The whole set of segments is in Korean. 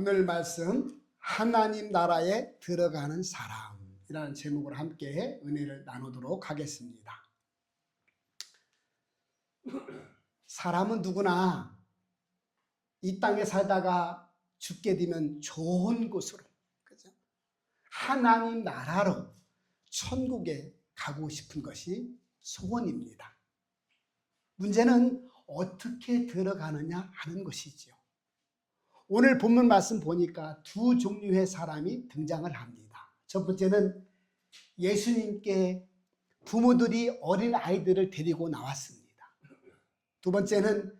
오늘 말씀 하나님 나라에 들어가는 사람이라는 제목으로 함께 은혜를 나누도록 하겠습니다. 사람은 누구나 이 땅에 살다가 죽게 되면 좋은 곳으로, 그죠? 하나님 나라로 천국에 가고 싶은 것이 소원입니다. 문제는 어떻게 들어가느냐 하는 것이지요. 오늘 본문 말씀 보니까 두 종류의 사람이 등장을 합니다. 첫 번째는 예수님께 부모들이 어린 아이들을 데리고 나왔습니다. 두 번째는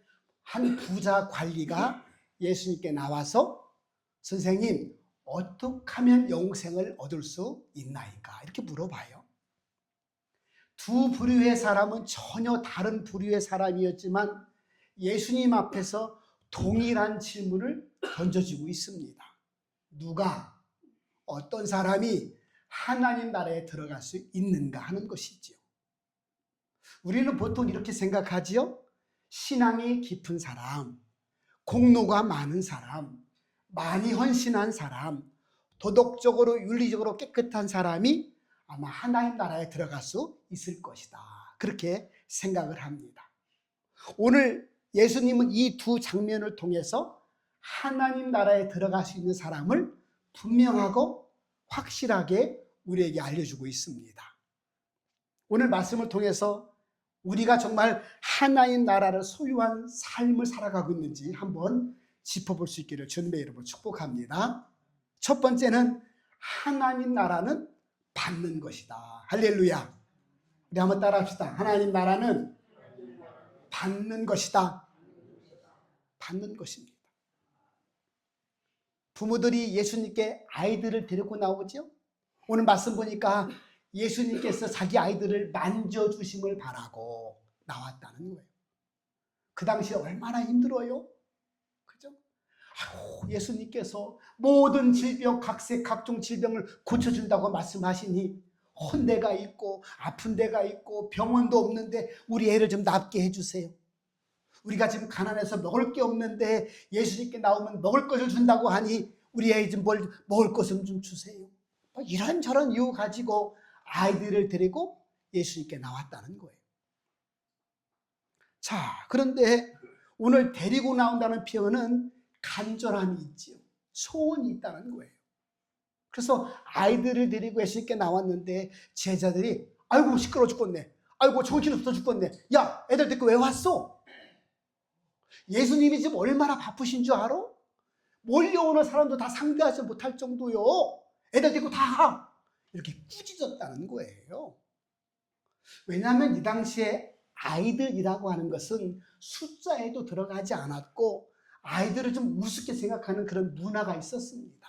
한 부자 관리가 예수님께 나와서 선생님, 어떻게 하면 영생을 얻을 수 있나이까? 이렇게 물어봐요. 두 부류의 사람은 전혀 다른 부류의 사람이었지만 예수님 앞에서 동일한 질문을 던져주고 있습니다. 누가, 어떤 사람이 하나님 나라에 들어갈 수 있는가 하는 것이지요. 우리는 보통 이렇게 생각하지요. 신앙이 깊은 사람, 공로가 많은 사람, 많이 헌신한 사람, 도덕적으로 윤리적으로 깨끗한 사람이 아마 하나님 나라에 들어갈 수 있을 것이다. 그렇게 생각을 합니다. 오늘 예수님은 이 두 장면을 통해서 하나님 나라에 들어갈 수 있는 사람을 분명하고 확실하게 우리에게 알려주고 있습니다. 오늘 말씀을 통해서 우리가 정말 하나님 나라를 소유한 삶을 살아가고 있는지 한번 짚어볼 수 있기를 주님의 이름으로 축복합니다. 첫 번째는 하나님 나라는 받는 것이다. 할렐루야. 우리 한번 따라합시다. 하나님 나라는 받는 것이다. 받는 것입니다. 부모들이 예수님께 아이들을 데리고 나오죠. 오늘 말씀 보니까 예수님께서 자기 아이들을 만져주심을 바라고 나왔다는 거예요. 그 당시에 얼마나 힘들어요? 그죠? 아이고, 예수님께서 모든 질병, 각색, 각종 질병을 고쳐준다고 말씀하시니 혼대가 있고 아픈 데가 있고 병원도 없는데 우리 애를 좀 낫게 해주세요. 우리가 지금 가난해서 먹을 게 없는데 예수님께 나오면 먹을 것을 준다고 하니 우리 애 좀 뭘 먹을 것을 좀 주세요. 이런저런 이유 가지고 아이들을 데리고 예수님께 나왔다는 거예요. 자, 그런데 오늘 데리고 나온다는 표현은 간절함이 있지요. 소원이 있다는 거예요. 그래서 아이들을 데리고 예수님께 나왔는데 제자들이 아이고 시끄러워 죽겠네. 아이고 정신없어 죽겠네. 야, 애들 데리고 왜 왔어? 예수님이 지금 얼마나 바쁘신 줄 알아? 몰려오는 사람도 다 상대하지 못할 정도요. 애들 데리고 다 이렇게 꾸짖었다는 거예요. 왜냐하면 이 당시에 아이들이라고 하는 것은 숫자에도 들어가지 않았고 아이들을 좀 우습게 생각하는 그런 문화가 있었습니다.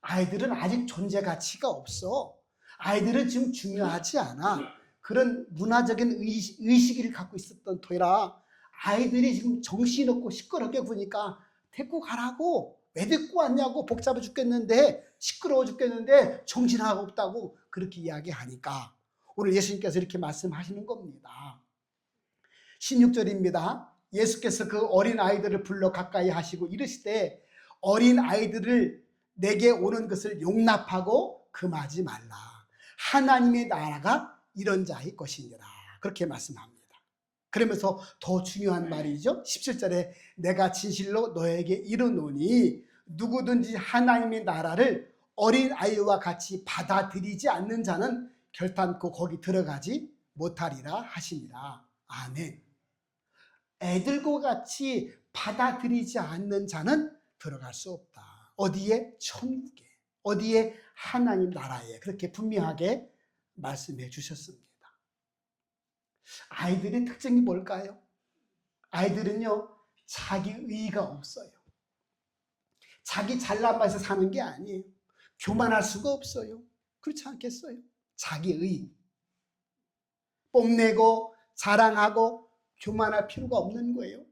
아이들은 아직 존재 가치가 없어. 아이들은 지금 중요하지 않아. 그런 문화적인 의식을 갖고 있었던 터라 아이들이 지금 정신없고 시끄럽게 구니까 데리고 가라고. 왜 데리고 왔냐고. 복잡해 죽겠는데, 시끄러워 죽겠는데 정신하고 없다고 그렇게 이야기하니까 오늘 예수님께서 이렇게 말씀하시는 겁니다. 16절입니다. 예수께서 그 어린 아이들을 불러 가까이 하시고 이르시되 어린 아이들을 내게 오는 것을 용납하고 금하지 말라. 하나님의 나라가 이런 자의 것이니라. 그렇게 말씀합니다. 그러면서 더 중요한 말이죠. 17절에 내가 진실로 너에게 이르노니 누구든지 하나님의 나라를 어린 아이와 같이 받아들이지 않는 자는 결단코 거기 들어가지 못하리라 하시니라. 아멘. 애들과 같이 받아들이지 않는 자는 들어갈 수 없다. 어디에? 천국에. 어디에? 하나님 나라에. 그렇게 분명하게 말씀해 주셨습니다. 아이들의 특징이 뭘까요? 아이들은요, 자기 의의가 없어요. 자기 잘난 맛에 사는 게 아니에요. 교만할 수가 없어요. 그렇지 않겠어요? 자기 의의. 뽐내고 자랑하고 교만할 필요가 없는 거예요.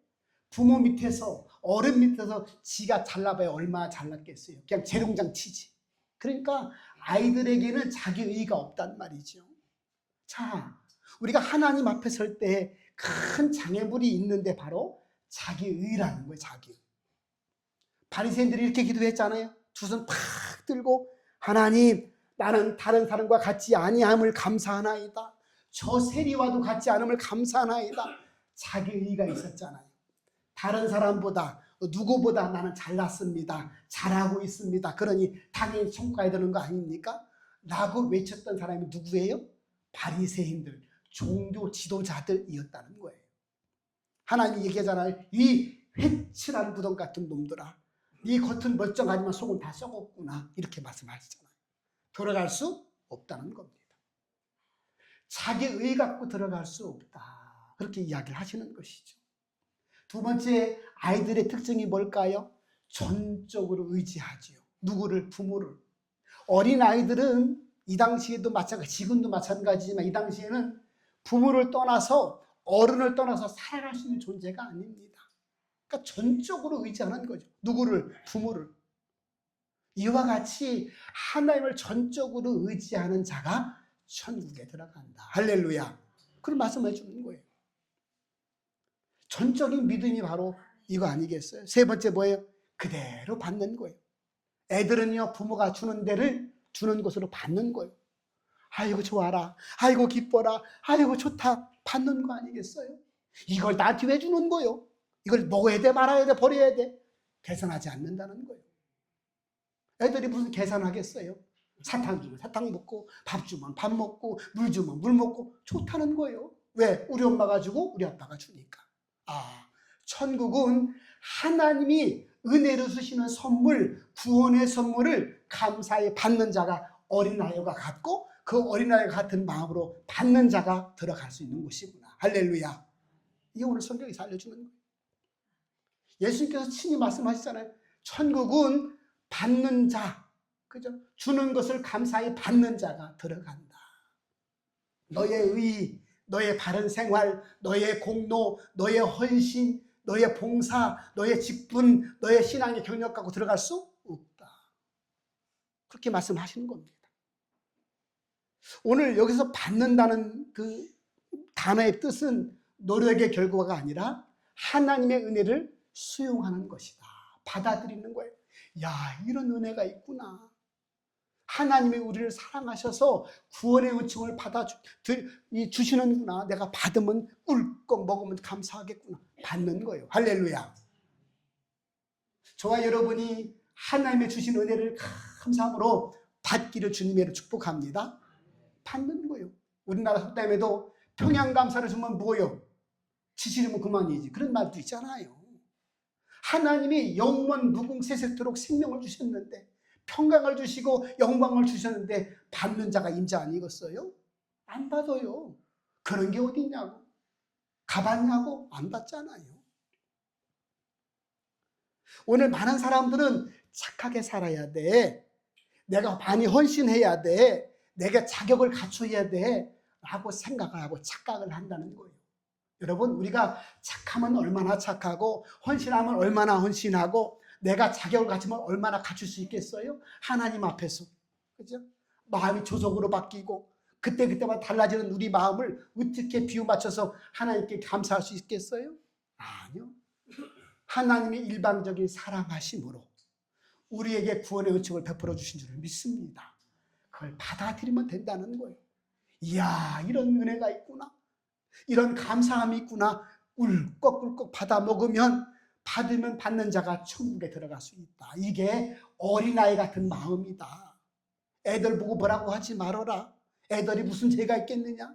부모 밑에서, 어른 밑에서 지가 잘나봐야 얼마나 잘났겠어요. 그냥 재롱장 치지. 그러니까 아이들에게는 자기 의의가 없단 말이죠. 자, 우리가 하나님 앞에 설 때 큰 장애물이 있는데 바로 자기 의의라는 거예요. 자기. 바리새인들이 이렇게 기도했잖아요. 두 손 팍 들고 하나님, 나는 다른 사람과 같지 아니함을 감사하나이다. 저 세리와도 같지 않음을 감사하나이다. 자기 의의가 있었잖아요. 다른 사람보다 누구보다 나는 잘났습니다. 잘하고 있습니다. 그러니 당연히 천국 가야 되는 거 아닙니까? 라고 외쳤던 사람이 누구예요? 바리새인들, 종교 지도자들이었다는 거예요. 하나님이 얘기하잖아요. 이 회칠한 무덤 같은 놈들아, 이 겉은 멀쩡하지만 속은 다 썩었구나, 이렇게 말씀하시잖아요. 들어갈 수 없다는 겁니다. 자기 의 갖고 들어갈 수 없다, 그렇게 이야기를 하시는 것이죠. 두 번째, 아이들의 특징이 뭘까요? 전적으로 의지하지요. 누구를? 부모를. 어린 아이들은 이 당시에도 마찬가지, 지금도 마찬가지지만 이 당시에는 부모를 떠나서, 어른을 떠나서 살아갈 수 있는 존재가 아닙니다. 그러니까 전적으로 의지하는 거죠. 누구를? 부모를. 이와 같이 하나님을 전적으로 의지하는 자가 천국에 들어간다. 할렐루야. 그런 말씀을 해주는 거예요. 전적인 믿음이 바로 이거 아니겠어요? 세 번째 뭐예요? 그대로 받는 거예요. 애들은요, 부모가 주는 데를 주는 것으로 받는 거예요. 아이고 좋아라, 아이고 기뻐라, 아이고 좋다, 받는 거 아니겠어요? 이걸 나한테 왜 주는 거예요? 이걸 먹어야 돼, 말아야 돼, 버려야 돼? 계산하지 않는다는 거예요. 애들이 무슨 계산하겠어요? 사탕 주면 사탕 먹고, 밥 주면 밥 먹고, 물 주면 물 먹고, 좋다는 거예요. 왜? 우리 엄마가 주고 우리 아빠가 주니까. 아, 천국은 하나님이 은혜로 주시는 선물, 구원의 선물을 감사히 받는 자가 어린아이와 같고, 그 어린아이와 같은 마음으로 받는 자가 들어갈 수 있는 곳이구나. 할렐루야. 이게 오늘 성경에서 알려주는 거예요. 예수님께서 친히 말씀하시잖아요. 천국은 받는 자, 그죠? 주는 것을 감사히 받는 자가 들어간다. 너의 의, 너의 바른 생활, 너의 공로, 너의 헌신, 너의 봉사, 너의 직분, 너의 신앙의 경력 갖고 들어갈 수 없다. 그렇게 말씀하시는 겁니다. 오늘 여기서 받는다는 그 단어의 뜻은 노력의 결과가 아니라 하나님의 은혜를 수용하는 것이다. 받아들이는 거예요. 야, 이런 은혜가 있구나. 하나님이 우리를 사랑하셔서 구원의 은총을 주시는구나. 내가 받으면 꿀꺽 먹으면 감사하겠구나. 받는 거예요. 할렐루야. 저와 여러분이 하나님의 주신 은혜를 감사함으로 받기를 주님의 축복합니다. 받는 거예요. 우리나라 속담에도 평양감사를 주면 뭐예요? 지시르면 그만이지. 그런 말도 있잖아요. 하나님이 영원 무궁세세토록 생명을 주셨는데, 평강을 주시고 영광을 주셨는데 받는 자가 임자 아니겠어요? 안 받아요. 그런 게 어디 있냐고. 가봤냐고? 안 받잖아요. 오늘 많은 사람들은 착하게 살아야 돼, 내가 많이 헌신해야 돼, 내가 자격을 갖춰야 돼 라고 생각을 하고 착각을 한다는 거예요. 여러분, 우리가 착하면 얼마나 착하고 헌신하면 얼마나 헌신하고 내가 자격을 갖추면 얼마나 갖출 수 있겠어요? 하나님 앞에서. 그죠? 마음이 조속으로 바뀌고 그때그때마다 달라지는 우리 마음을 어떻게 비유 맞춰서 하나님께 감사할 수 있겠어요? 아니요. 하나님의 일방적인 사랑하심으로 우리에게 구원의 은총을 베풀어 주신 줄을 믿습니다. 그걸 받아들이면 된다는 거예요. 이야, 이런 은혜가 있구나, 이런 감사함이 있구나. 꿀꺽꿀꺽 받아 먹으면, 받으면 받는 자가 천국에 들어갈 수 있다. 이게 어린아이 같은 마음이다. 애들 보고 뭐라고 하지 말아라. 애들이 무슨 죄가 있겠느냐.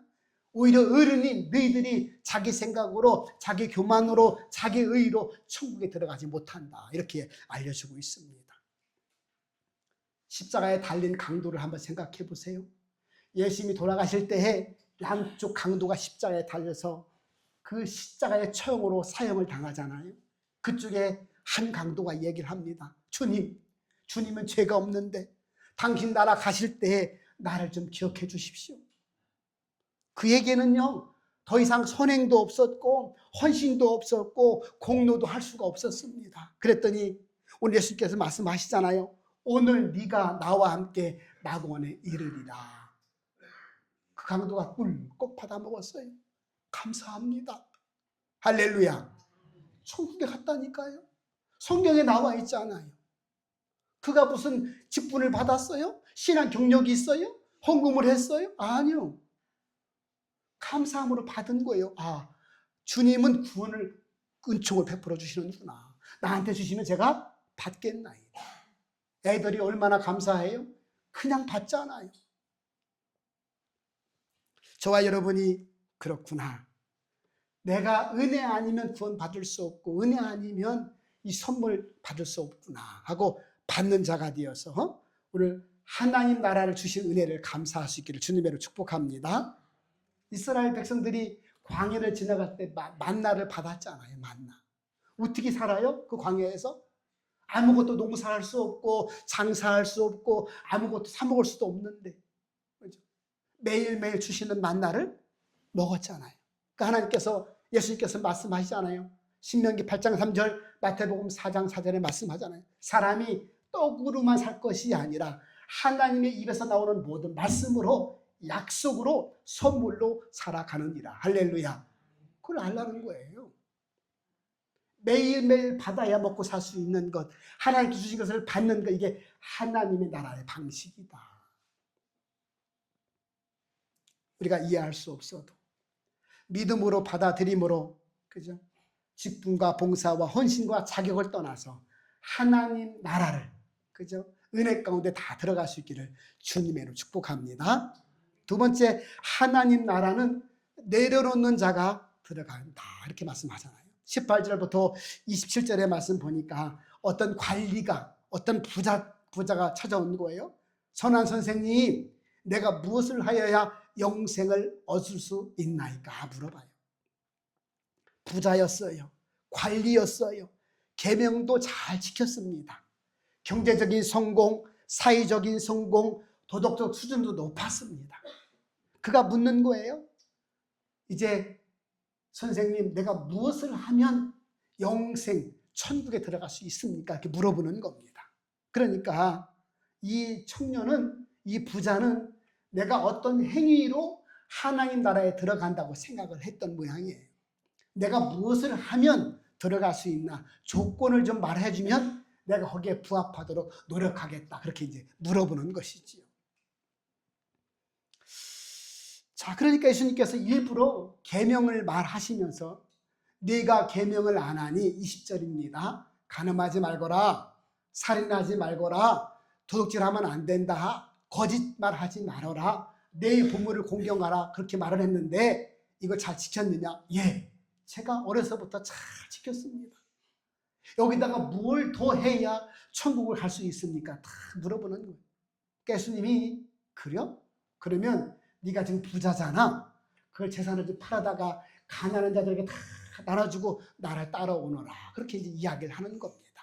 오히려 어른인 너희들이 자기 생각으로, 자기 교만으로, 자기 의로 천국에 들어가지 못한다. 이렇게 알려주고 있습니다. 십자가에 달린 강도를 한번 생각해 보세요. 예수님이 돌아가실 때에 양쪽 강도가 십자가에 달려서 그 십자가의 처형으로 사형을 당하잖아요. 그쪽에 한 강도가 얘기를 합니다. 주님은 죄가 없는데 당신 나라 가실 때에 나를 좀 기억해 주십시오. 그에게는요, 더 이상 선행도 없었고 헌신도 없었고 공로도 할 수가 없었습니다. 그랬더니 오늘 예수님께서 말씀하시잖아요. 오늘 네가 나와 함께 낙원에 이르리라. 그 강도가 꿀꺽 받아 먹었어요. 감사합니다. 할렐루야. 천국에 갔다니까요. 성경에 나와 있잖아요. 그가 무슨 직분을 받았어요? 신앙 경력이 있어요? 헌금을 했어요? 아니요. 감사함으로 받은 거예요. 아, 주님은 구원을, 은총을 베풀어 주시는구나. 나한테 주시면 제가 받겠나이다. 애들이 얼마나 감사해요? 그냥 받잖아요. 저와 여러분이 그렇구나. 내가 은혜 아니면 구원 받을 수 없고 은혜 아니면 이 선물 받을 수 없구나 하고 받는 자가 되어서 오늘 하나님 나라를 주신 은혜를 감사할 수 있기를 주님으로 축복합니다. 이스라엘 백성들이 광야를 지나갈 때 만나를 받았잖아요. 만나. 어떻게 살아요? 그 광야에서? 아무것도 농사할 수 없고 장사할 수 없고 아무것도 사 먹을 수도 없는데 매일매일 주시는 만나를 먹었잖아요. 그러니까 하나님께서, 예수님께서 말씀하시잖아요. 신명기 8장 3절, 마태복음 4장 4절에 말씀하잖아요. 사람이 떡으로만 살 것이 아니라 하나님의 입에서 나오는 모든 말씀으로, 약속으로, 선물로 살아가느니라. 할렐루야. 그걸 알라는 거예요. 매일매일 받아야 먹고 살 수 있는 것, 하나님께 주신 것을 받는 것, 이게 하나님의 나라의 방식이다. 우리가 이해할 수 없어도 믿음으로 받아들임으로, 그죠? 직분과 봉사와 헌신과 자격을 떠나서 하나님 나라를, 그죠? 은혜 가운데 다 들어갈 수 있기를 주님으로 축복합니다. 두 번째, 하나님 나라는 내려놓는 자가 들어간다, 이렇게 말씀하잖아요. 18절부터 27절의 말씀 보니까 어떤 관리가, 어떤 부자가 찾아온 거예요. 선한 선생님, 내가 무엇을 하여야 영생을 얻을 수 있나이까 물어봐요. 부자였어요. 관리였어요. 계명도 잘 지켰습니다. 경제적인 성공, 사회적인 성공, 도덕적 수준도 높았습니다. 그가 묻는 거예요. 이제 선생님, 내가 무엇을 하면 영생, 천국에 들어갈 수 있습니까? 이렇게 물어보는 겁니다. 그러니까 이 청년은, 이 부자는 내가 어떤 행위로 하나님 나라에 들어간다고 생각을 했던 모양이에요. 내가 무엇을 하면 들어갈 수 있나, 조건을 좀 말해주면 내가 거기에 부합하도록 노력하겠다, 그렇게 이제 물어보는 것이지요. 자, 그러니까 예수님께서 일부러 계명을 말하시면서 네가 계명을 안 하니, 20절입니다. 간음하지 말거라, 살인하지 말거라, 도둑질하면 안 된다, 거짓말하지 말아라, 내 부모를 공경하라, 그렇게 말을 했는데 이거 잘 지켰느냐? 예, 제가 어려서부터 잘 지켰습니다. 여기다가 뭘 더 해야 천국을 갈 수 있습니까? 다 물어보는 거예요. 예수님이, 그래요? 그러면 네가 지금 부자잖아. 그걸 재산을 좀 팔아다가 가난한 자들에게 다 나눠주고 나를 따라오너라, 그렇게 이제 이야기를 하는 겁니다.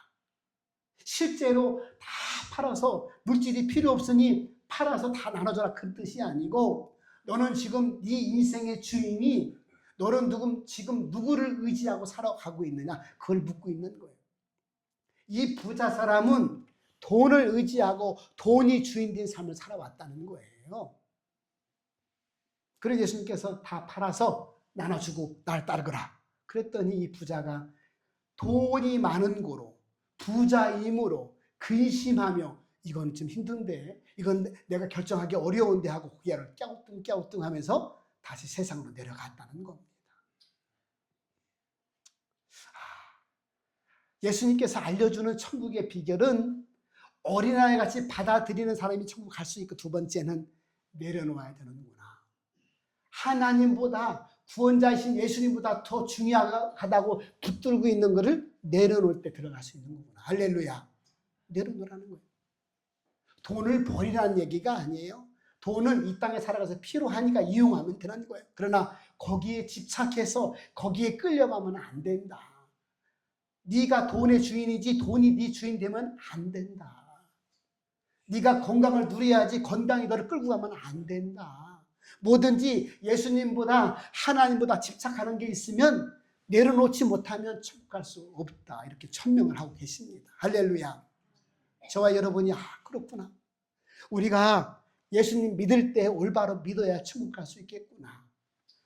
실제로 다 팔아서, 물질이 필요 없으니 팔아서 다 나눠줘라, 그 뜻이 아니고, 너는 지금 네 인생의 주인이, 너는 지금 누구를 의지하고 살아가고 있느냐, 그걸 묻고 있는 거예요. 이 부자 사람은 돈을 의지하고 돈이 주인된 삶을 살아왔다는 거예요. 그래서 예수님께서 다 팔아서 나눠주고 날 따르거라 그랬더니 이 부자가 돈이 많은 고로, 부자임으로 근심하며 이건 좀 힘든데, 이건 내가 결정하기 어려운데 하고 고개를 깨우뚱 하면서 다시 세상으로 내려갔다는 겁니다. 예수님께서 알려주는 천국의 비결은 어린아이같이 받아들이는 사람이 천국 갈 수 있고, 두 번째는 내려놓아야 되는구나. 하나님보다, 구원자이신 예수님보다 더 중요하다고 붙들고 있는 것을 내려놓을 때 들어갈 수 있는 거구나. 할렐루야. 내려놓으라는 거예요. 돈을 버리라는 얘기가 아니에요. 돈은 이 땅에 살아가서 필요하니까 이용하면 되는 거예요. 그러나 거기에 집착해서 거기에 끌려가면 안 된다. 네가 돈의 주인이지 돈이 네 주인 되면 안 된다. 네가 건강을 누려야지 건강이 너를 끌고 가면 안 된다. 뭐든지 예수님보다, 하나님보다 집착하는 게 있으면 내려놓지 못하면 천국 갈 수 없다, 이렇게 천명을 하고 계십니다. 할렐루야. 저와 여러분이 그렇구나, 우리가 예수님 믿을 때 올바로 믿어야 천국 갈 수 있겠구나.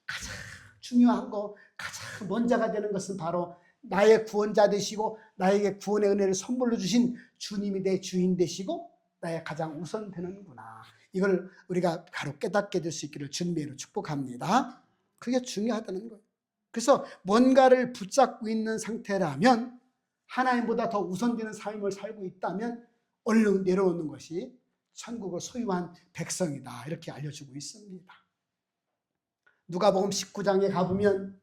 가장 중요한 거, 가장 먼저가 되는 것은 바로 나의 구원자 되시고 나에게 구원의 은혜를 선물로 주신 주님이 내 주인 되시고 나의 가장 우선되는구나. 이걸 우리가 바로 깨닫게 될 수 있기를 주님으로 축복합니다. 그게 중요하다는 거예요. 그래서 뭔가를 붙잡고 있는 상태라면, 하나님보다 더 우선되는 삶을 살고 있다면 얼른 내려오는 것이 천국을 소유한 백성이다, 이렇게 알려주고 있습니다. 누가복음 19장에 가보면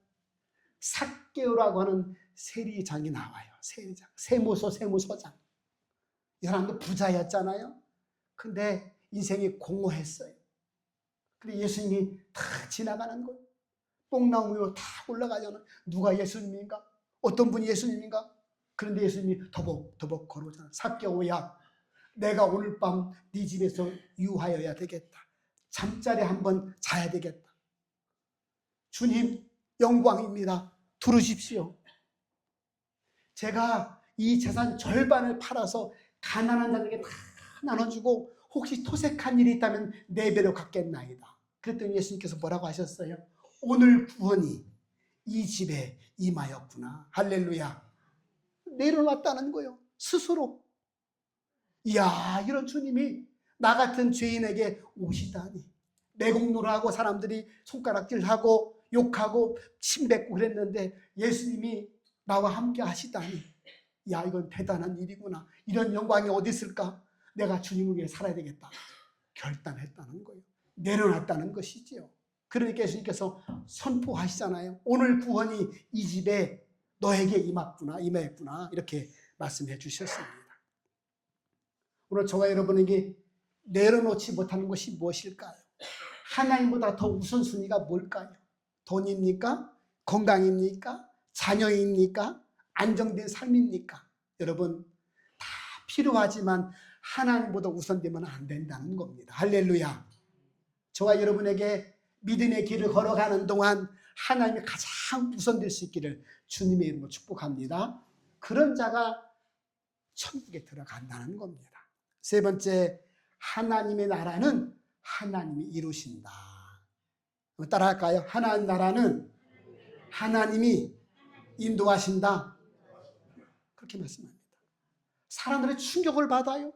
삭개오라고 하는 세리장이 나와요. 세리장, 세무서장. 이 사람도 부자였잖아요. 근데 인생이 공허했어요. 근데 예수님이 다 지나가는 거예요. 뽕나무 위로 다 올라가잖아요. 누가 예수님인가? 어떤 분이 예수님인가? 그런데 예수님이 더벅더벅 걸어오잖아요. 삭개오야, 내가 오늘 밤 네 집에서 유하여야 되겠다. 잠자리 한번 자야 되겠다. 주님, 영광입니다. 들으십시오. 제가 이 재산 절반을 팔아서 가난한 자에게 다 나눠주고 혹시 토색한 일이 있다면 4배로 갚겠나이다. 그랬더니 예수님께서 뭐라고 하셨어요? 오늘 구원이 이 집에 임하였구나. 할렐루야. 내려놨다는 거예요. 스스로. 이야, 이런 주님이 나 같은 죄인에게 오시다니. 매국노라고 사람들이 손가락질하고 욕하고 침뱉고 그랬는데 예수님이 나와 함께 하시다니. 야, 이건 대단한 일이구나. 이런 영광이 어디 있을까? 내가 주님을 위해 살아야 되겠다. 결단했다는 거예요. 내려놨다는 것이지요. 그러니까 예수님께서 선포하시잖아요. 오늘 구원이 이 집에 너에게 임했구나. 이렇게 말씀해 주셨습니다. 오늘 저와 여러분에게 내려놓지 못하는 것이 무엇일까요? 하나님보다 더 우선순위가 뭘까요? 돈입니까? 건강입니까? 자녀입니까? 안정된 삶입니까? 여러분, 다 필요하지만 하나님보다 우선되면 안 된다는 겁니다. 할렐루야. 저와 여러분에게 믿음의 길을 걸어가는 동안 하나님이 가장 우선될 수 있기를 주님의 이름으로 축복합니다. 그런 자가 천국에 들어간다는 겁니다. 세 번째, 하나님의 나라는 하나님이 이루신다. 따라할까요? 하나님 나라는 하나님이 인도하신다. 그렇게 말씀합니다. 사람들의 충격을 받아요.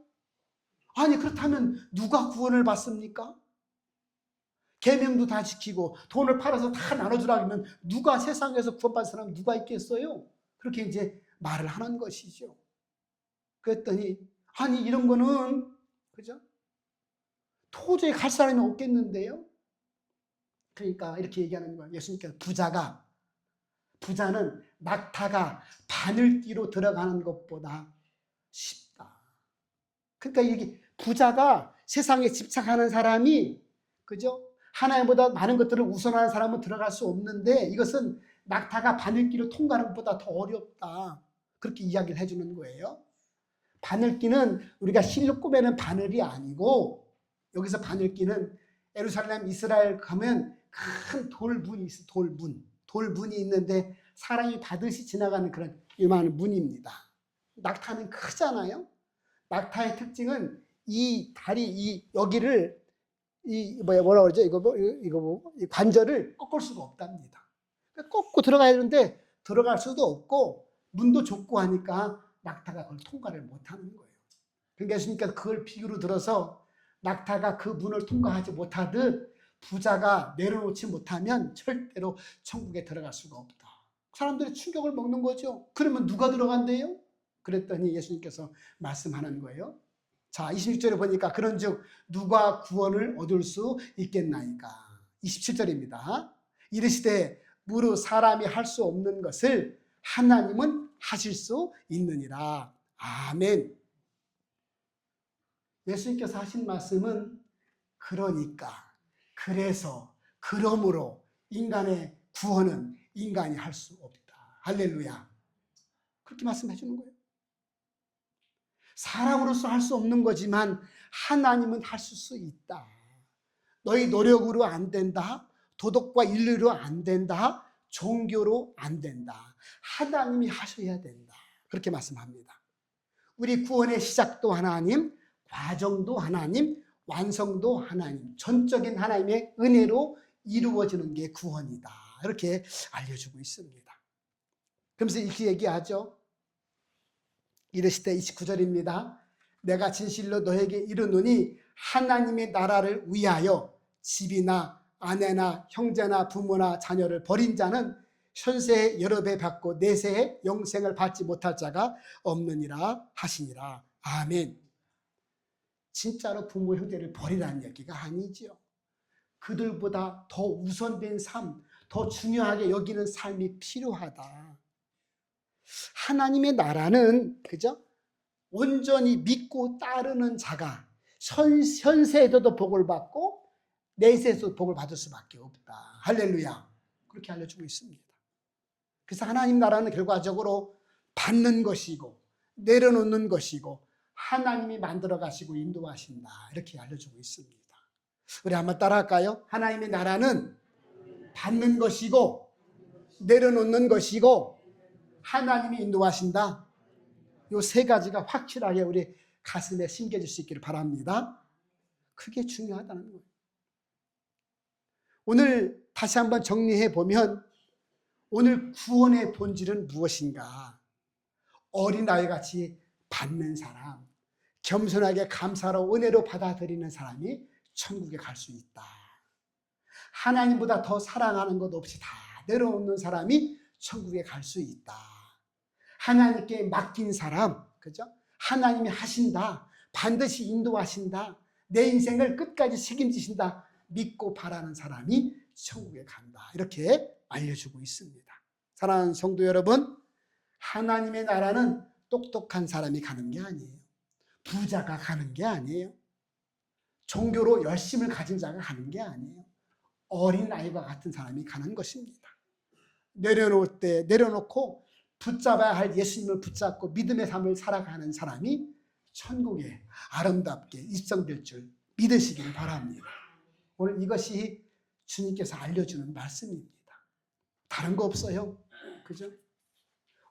아니, 그렇다면 누가 구원을 받습니까? 계명도 다 지키고 돈을 팔아서 다 나눠주라 하면 누가 세상에서 구원받은 사람 누가 있겠어요? 그렇게 이제 말을 하는 것이죠. 그랬더니 아니, 이런 거는 그죠? 도저히 갈 사람이 없겠는데요. 그러니까 이렇게 얘기하는 거예요. 예수님께서 부자는 낙타가 바늘귀로 들어가는 것보다 쉽다. 그러니까 이게 부자가 세상에 집착하는 사람이, 그죠? 하나님보다 많은 것들을 우선하는 사람은 들어갈 수 없는데 이것은 낙타가 바늘귀로 통과하는 것보다 더 어렵다. 그렇게 이야기를 해주는 거예요. 바늘귀는 우리가 실로 꼬매는 바늘이 아니고, 여기서 바늘귀는 예루살렘 이스라엘 가면 큰 돌문이 있어요. 돌문이 있는데 사람이 받듯이 지나가는 그런 이만한 문입니다. 낙타는 크잖아요. 낙타의 특징은 이 다리, 여기를 뭐라 그러죠? 이 관절을 꺾을 수가 없답니다. 꺾고 들어가야 되는데 들어갈 수도 없고 문도 좁고 하니까 낙타가 그걸 통과를 못하는 거예요. 그러니까 예수님께서 그걸 비유로 들어서 낙타가 그 문을 통과하지 못하듯 부자가 내려놓지 못하면 절대로 천국에 들어갈 수가 없다. 사람들이 충격을 먹는 거죠. 그러면 누가 들어간대요? 그랬더니 예수님께서 말씀하는 거예요. 자, 26절에 보니까 그런즉 누가 구원을 얻을 수 있겠나이까. 27절입니다. 이르시되 무릇 사람이 할 수 없는 것을 하나님은 하실 수 있느니라. 아멘. 예수님께서 하신 말씀은 그러니까, 그래서, 그러므로 인간의 구원은 인간이 할 수 없다. 할렐루야. 그렇게 말씀해 주는 거예요. 사람으로서 할 수 없는 거지만 하나님은 하실 수 있다. 너희 노력으로 안 된다. 도덕과 인류로 안 된다. 종교로 안 된다. 하나님이 하셔야 된다. 그렇게 말씀합니다. 우리 구원의 시작도 하나님, 과정도 하나님, 완성도 하나님, 전적인 하나님의 은혜로 이루어지는 게 구원이다. 이렇게 알려주고 있습니다. 그러면서 이렇게 얘기하죠. 이르시되 29절입니다. 내가 진실로 너에게 이르노니 하나님의 나라를 위하여 집이나 아내나 형제나 부모나 자녀를 버린 자는 현세에 여러 배 받고 내세에 영생을 받지 못할 자가 없느니라 하시니라. 아멘. 진짜로 부모 형제를 버리라는 얘기가 아니죠. 그들보다 더 우선된 삶, 더 중요하게 여기는 삶이 필요하다. 하나님의 나라는 그죠? 온전히 믿고 따르는 자가 현세에서도 복을 받고 내세에서도 복을 받을 수밖에 없다. 할렐루야. 그렇게 알려주고 있습니다. 그래서 하나님 나라는 결과적으로 받는 것이고 내려놓는 것이고 하나님이 만들어 가시고 인도하신다. 이렇게 알려주고 있습니다. 우리 한번 따라할까요? 하나님의 나라는 받는 것이고 내려놓는 것이고 하나님이 인도하신다. 이 세 가지가 확실하게 우리 가슴에 심겨질 수 있기를 바랍니다. 그게 중요하다는 거예요. 오늘 다시 한번 정리해 보면 오늘 구원의 본질은 무엇인가? 어린아이같이 받는 사람, 겸손하게 감사로 은혜로 받아들이는 사람이 천국에 갈 수 있다. 하나님보다 더 사랑하는 것 없이 다 내려놓는 사람이 천국에 갈 수 있다. 하나님께 맡긴 사람, 그죠? 하나님이 하신다. 반드시 인도하신다. 내 인생을 끝까지 책임지신다. 믿고 바라는 사람이 천국에 간다. 이렇게 알려주고 있습니다. 사랑하는 성도 여러분, 하나님의 나라는 똑똑한 사람이 가는 게 아니에요. 부자가 가는 게 아니에요. 종교로 열심을 가진 자가 가는 게 아니에요. 어린아이와 같은 사람이 가는 것입니다. 내려놓을 때 내려놓고 붙잡아야 할 예수님을 붙잡고 믿음의 삶을 살아가는 사람이 천국에 아름답게 입성될 줄 믿으시기를 바랍니다. 오늘 이것이 주님께서 알려주는 말씀입니다. 다른 거 없어요. 그죠?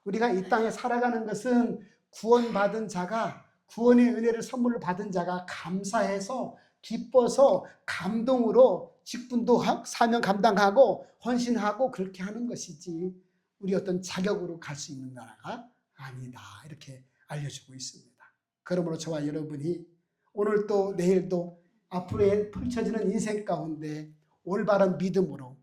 우리가 이 땅에 살아가는 것은 구원받은 자가, 구원의 은혜를 선물로 받은 자가 감사해서 기뻐서 감동으로 직분도 사명 감당하고 헌신하고 그렇게 하는 것이지 우리 어떤 자격으로 갈 수 있는 나라가 아니다. 이렇게 알려주고 있습니다. 그러므로 저와 여러분이 오늘도 내일도 앞으로 펼쳐지는 인생 가운데 올바른 믿음으로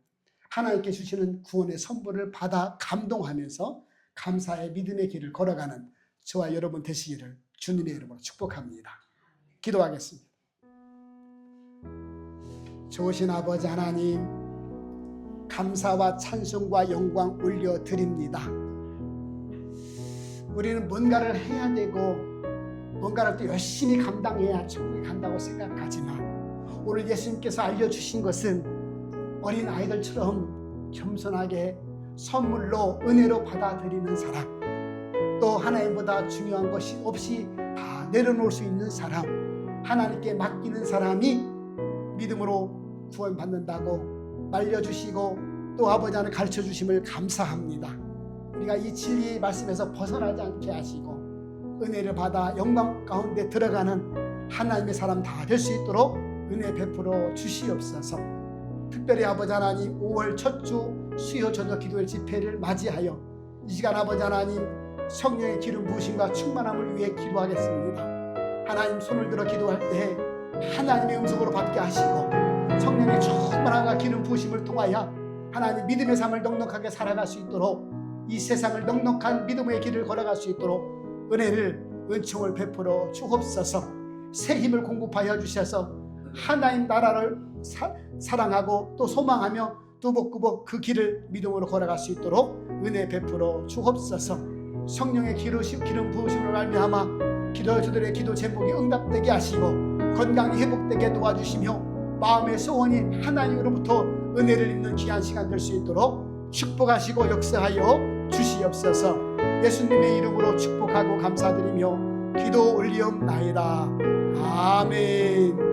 하나님께 주시는 구원의 선물을 받아 감동하면서 감사의 믿음의 길을 걸어가는 저와 여러분 되시기를 주님의 이름으로 축복합니다. 기도하겠습니다. 좋으신 아버지 하나님, 감사와 찬송과 영광 올려드립니다. 우리는 뭔가를 해야 되고 뭔가를 또 열심히 감당해야 천국에 간다고 생각하지만 오늘 예수님께서 알려주신 것은 어린 아이들처럼 겸손하게 선물로 은혜로 받아들이는 사람, 또 하나님보다 중요한 것이 없이 다 내려놓을 수 있는 사람, 하나님께 맡기는 사람이 믿음으로 구원받는다고 알려주시고 또 아버지 하나님 가르쳐주심을 감사합니다. 우리가 이 진리의 말씀에서 벗어나지 않게 하시고 은혜를 받아 영광 가운데 들어가는 하나님의 사람 다 될 수 있도록 은혜 베풀어 주시옵소서. 특별히 아버지 하나님 5월 첫 주 수요 저녁 기도회 집회를 맞이하여 이 시간 아버지 하나님 성령의 기름 부으심과 충만함을 위해 기도하겠습니다. 하나님 손을 들어 기도할 때 하나님의 음성으로 받게 하시고 성령의 충만함과 기름 부으심을 통하여 하나님 믿음의 삶을 넉넉하게 살아갈 수 있도록 이 세상을 넉넉한 믿음의 길을 걸어갈 수 있도록 은총을 베풀어 주옵소서. 새 힘을 공급하여 주셔서 하나님 나라를 사랑하고 또 소망하며 두벅두벅 그 길을 믿음으로 걸어갈 수 있도록 은혜 베풀어 주옵소서. 성령의 기름 부으심을 말미암아 기도자들의 기도 제목이 응답되게 하시고 건강이 회복되게 도와주시며 마음의 소원이 하나님으로부터 은혜를 입는 귀한 시간 될 수 있도록 축복하시고 역사하여 주시옵소서. 예수님의 이름으로 축복하고 감사드리며 기도 올리옵나이다. 아멘.